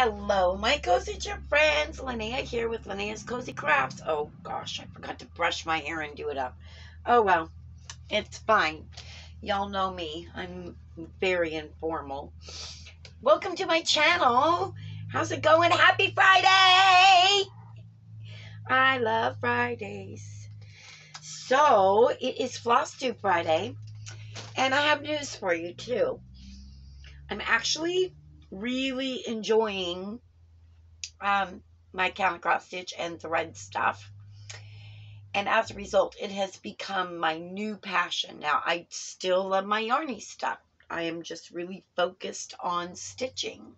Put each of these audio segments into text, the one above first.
Hello, my cozy chip friends. Linnea here with Linnea's Cozy Crafts. Oh gosh, I forgot to brush my hair and do it up. Oh well, it's fine. Y'all know me. I'm very informal. Welcome to my channel. How's it going? Happy Friday! I love Fridays. So, it is Flosstube Friday, and I have news for you too. I'm actually really enjoying my counter cross stitch and thread stuff, and as a result it has become my new passion. Now I still love my yarny stuff. I am just really focused on stitching,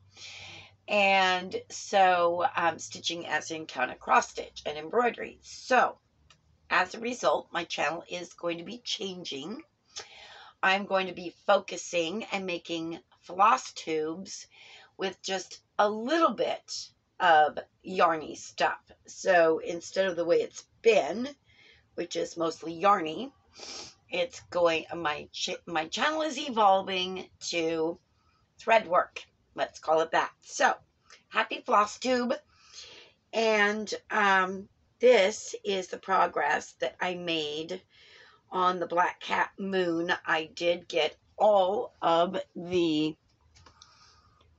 and so stitching as in counter cross stitch and embroidery. So as a result, my channel is going to be changing. I'm going to be focusing and making floss tubes with just a little bit of yarny stuff. So instead of the way it's been, which is mostly yarny, it's going, my channel is evolving to thread work. Let's call it that. So happy Flosstube. And this is the progress that I made on the Black Cat Moon. I did get all of the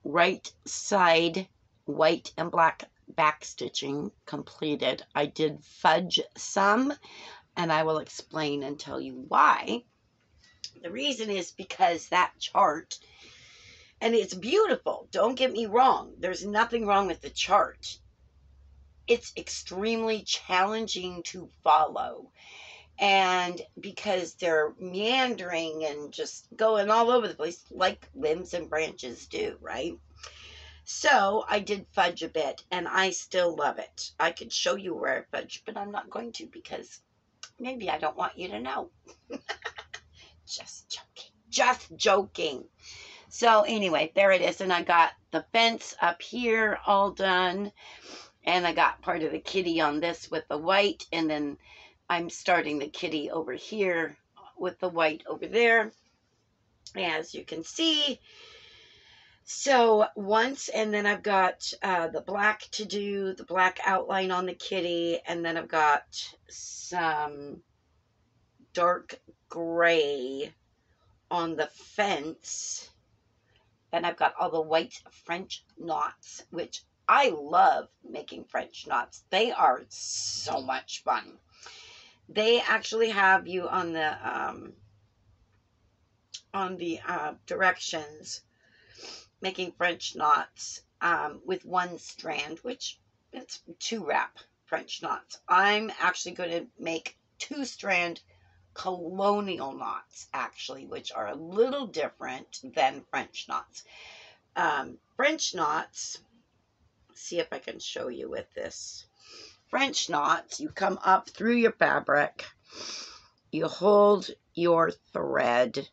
right side white and black back stitching completed. I did fudge some, and I will explain and tell you why. The reason is because that chart, and it's beautiful, don't get me wrong, there's nothing wrong with the chart. It's extremely challenging to follow, and because they're meandering and just going all over the place like limbs and branches do, right? So I did fudge a bit, and I still love it. I could show you where I fudged, but I'm not going to because maybe I don't want you to know. Just joking. Just joking. So anyway, there it is, and I got the fence up here all done, and I got part of the kitty on this with the white, and then I'm starting the kitty over here with the white over there, as you can see. So once, and then I've got the black to do, the black outline on the kitty, and then I've got some dark gray on the fence, and I've got all the white French knots, which I love making French knots. They are so much fun. They actually have you on the directions making French knots with one strand, which it's 2-wrap French knots. I'm actually going to make 2-strand colonial knots, actually, which are a little different than French knots. French knots, see if I can show you with this. French knots, you come up through your fabric, you hold your thread,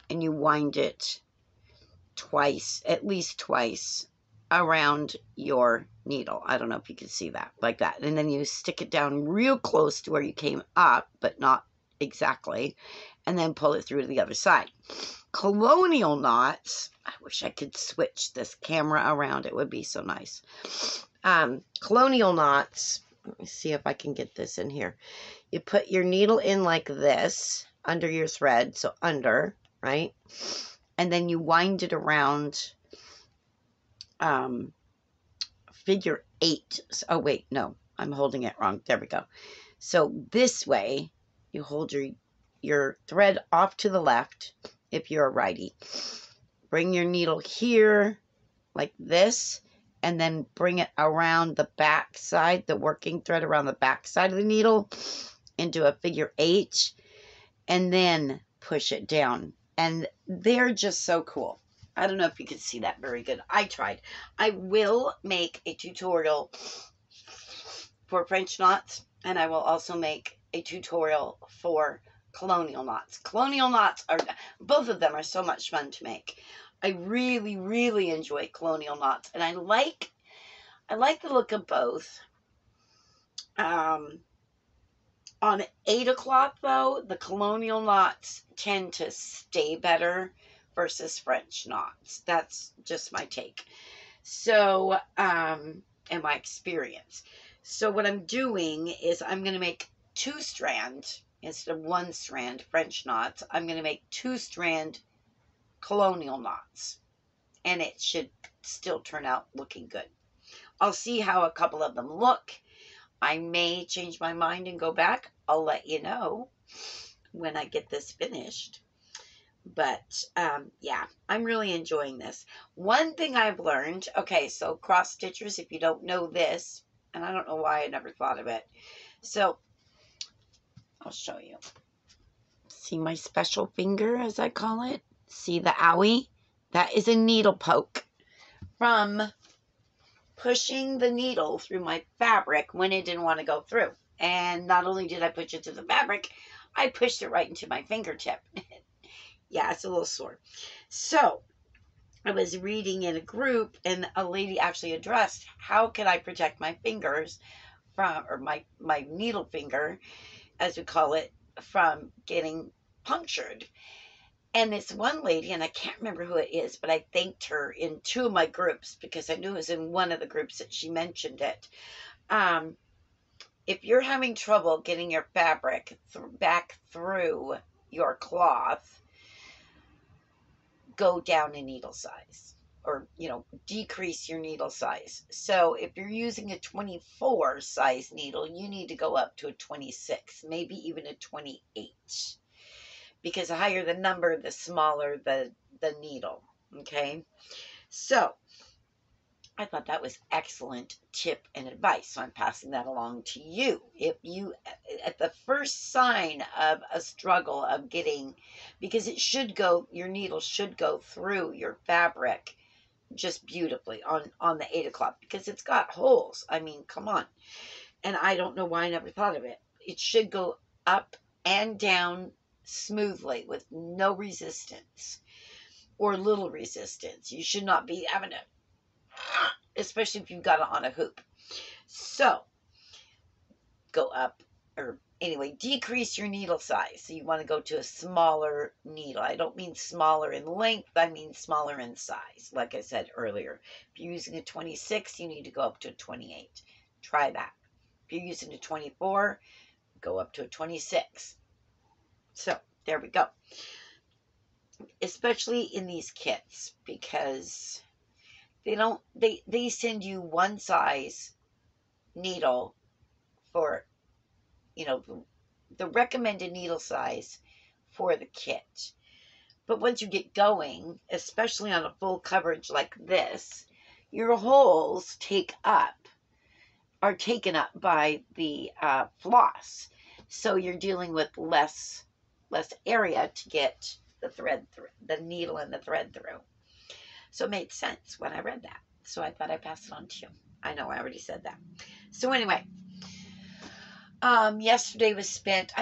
and you wind it twice, at least twice, around your needle. I don't know if you can see that, like that. And then you stick it down real close to where you came up, but not exactly, and then pull it through to the other side. Colonial knots, I wish I could switch this camera around. It would be so nice. Colonial knots, let me see if I can get this in here. You put your needle in like this under your thread, so under, right? And then you wind it around figure 8. Oh, wait, no, I'm holding it wrong. There we go. So this way, you hold your thread off to the left if you're a righty. Bring your needle here like this, and then bring it around the back side, the working thread around the back side of the needle into a figure 8, and then push it down. And they're just so cool. I don't know if you can see that very good. I tried. I will make a tutorial for French knots, and I will also make a tutorial for colonial knots. Colonial knots are, both of them are so much fun to make. I really, really enjoy colonial knots, and I like the look of both. On 8 o'clock, though, the colonial knots tend to stay better versus French knots. That's just my take. So, and my experience. So what I'm doing is I'm going to make 2-strand instead of 1-strand French knots. I'm going to make 2-strand colonial knots, and it should still turn out looking good. I'll see how a couple of them look. I may change my mind and go back. I'll let you know when I get this finished. But yeah, I'm really enjoying this. One thing I've learned, okay, so cross stitchers, if you don't know this, and I don't know why I never thought of it. So I'll show you. See my special finger, as I call it? See the owie? That is a needle poke from pushing the needle through my fabric when it didn't want to go through. And not only did I push it to the fabric, I pushed it right into my fingertip. Yeah, it's a little sore. So I was reading in a group, and a lady actually addressed how can I protect my fingers from, or my needle finger, as we call it, from getting punctured. And this one lady, and I can't remember who it is, but I thanked her in 2 of my groups because I knew it was in one of the groups that she mentioned it. If you're having trouble getting your fabric back through your cloth, go down a needle size, or, you know, decrease your needle size. So if you're using a 24 size needle, you need to go up to a 26, maybe even a 28. Because the higher the number, the smaller the needle, okay? So I thought that was excellent tip and advice, so I'm passing that along to you. If you, at the first sign of a struggle of getting, because it should go, your needle should go through your fabric just beautifully on the 8 o'clock, because it's got holes. I mean, come on. And I don't know why I never thought of it. It should go up and down smoothly with no resistance or little resistance. You should not be having it, especially if you've got it on a hoop. So go up, or anyway, decrease your needle size. So you want to go to a smaller needle. I don't mean smaller in length, I mean smaller in size. Like I said earlier, if you're using a 26, you need to go up to a 28. Try that. If you're using a 24, go up to a 26. So there we go. Especially in these kits, because they send you one size needle for, you know, the recommended needle size for the kit. But once you get going, especially on a full coverage like this, your holes are taken up by the floss. So you're dealing with less area to get the thread through, the needle and the thread through. So it made sense when I read that. So I thought I'd pass it on to you. I know I already said that. So anyway, yesterday was spent,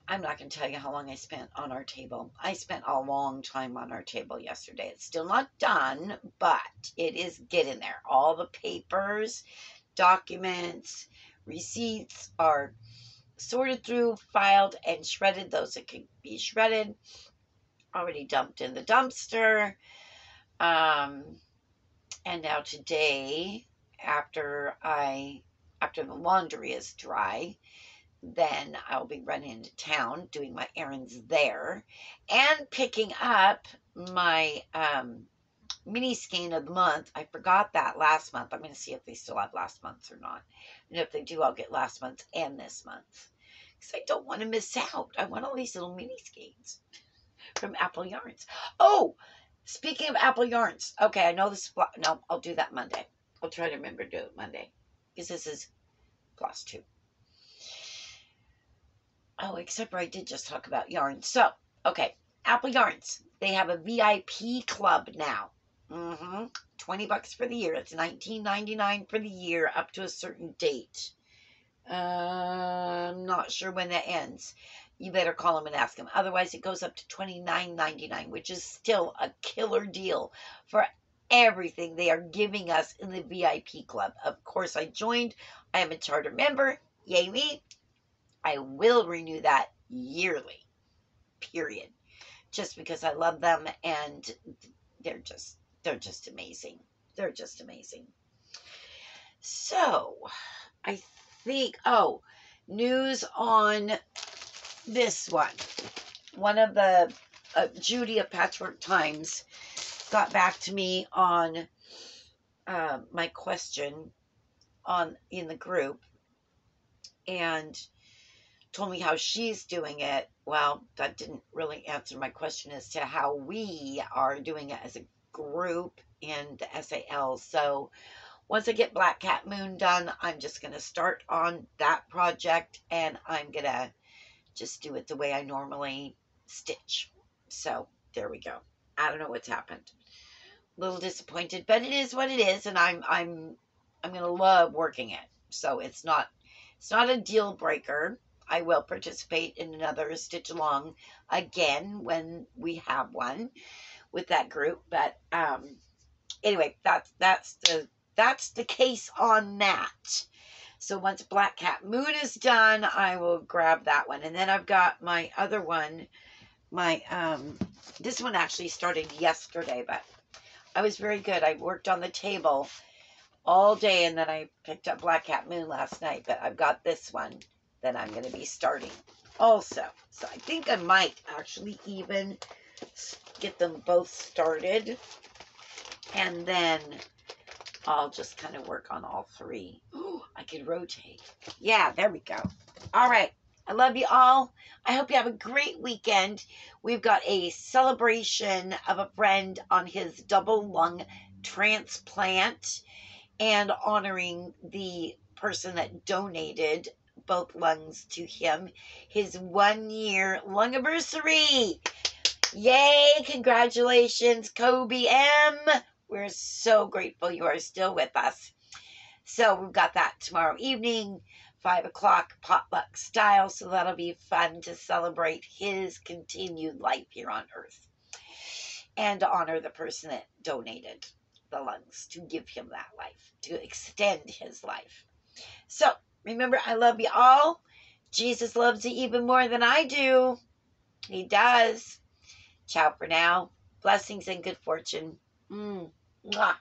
I'm not going to tell you how long I spent on our table. I spent a long time on our table yesterday. It's still not done, but it is getting there. All the papers, documents, receipts are sorted through, filed, and shredded. Those that can be shredded, already dumped in the dumpster. And now today, after the laundry is dry, then I'll be running into town, doing my errands there, and picking up my mini skein of the month. I forgot that last month. I'm going to see if they still have last month's or not. And if they do, I'll get last month's and this month. Because I don't want to miss out. I want all these little mini skeins from Apple Yarns. Oh, speaking of Apple Yarns. Okay, I know this. No, I'll do that Monday. I'll try to remember to do it Monday. Because this is Flosstube. Oh, except for I did just talk about yarns. So, okay, Apple Yarns. They have a VIP club now. $20 for the year. It's $19.99 for the year up to a certain date. I'm not sure when that ends. You better call them and ask them. Otherwise, it goes up to $29.99, which is still a killer deal for everything they are giving us in the VIP club. Of course, I joined. I am a charter member. Yay me. I will renew that yearly, period. Just because I love them, and they're just they're just amazing. They're just amazing. So, I think, oh, news on this one. One of the, Judy of Patchwork Times got back to me on my question in the group and told me how she's doing it. Well, that didn't really answer my question as to how we are doing it as a group in the SAL. So once I get Black Cat Moon done, I'm just going to start on that project, and I'm going to just do it the way I normally stitch. So there we go. I don't know what's happened. A little disappointed, but it is what it is, and I'm going to love working it. So it's not a deal breaker. I will participate in another stitch along again when we have one with that group. But anyway, that's the case on that. So once Black Cat Moon is done, I will grab that one. And then I've got my other one. This one actually started yesterday, but I was very good. I worked on the table all day, and then I picked up Black Cat Moon last night. But I've got this one that I'm going to be starting also. So I think I might actually even get them both started, and then I'll just kind of work on all three. Oh, I could rotate. Yeah, there we go. All right. I love you all. I hope you have a great weekend. We've got a celebration of a friend on his double lung transplant and honoring the person that donated both lungs to him. His 1-year lung anniversary. Yay! Congratulations, Kobe M. We're so grateful you are still with us. So we've got that tomorrow evening, 5 o'clock potluck style. So that'll be fun to celebrate his continued life here on Earth and to honor the person that donated the lungs to give him that life, to extend his life. So remember, I love you all. Jesus loves you even more than I do. He does. Ciao for now. Blessings and good fortune. Mwah.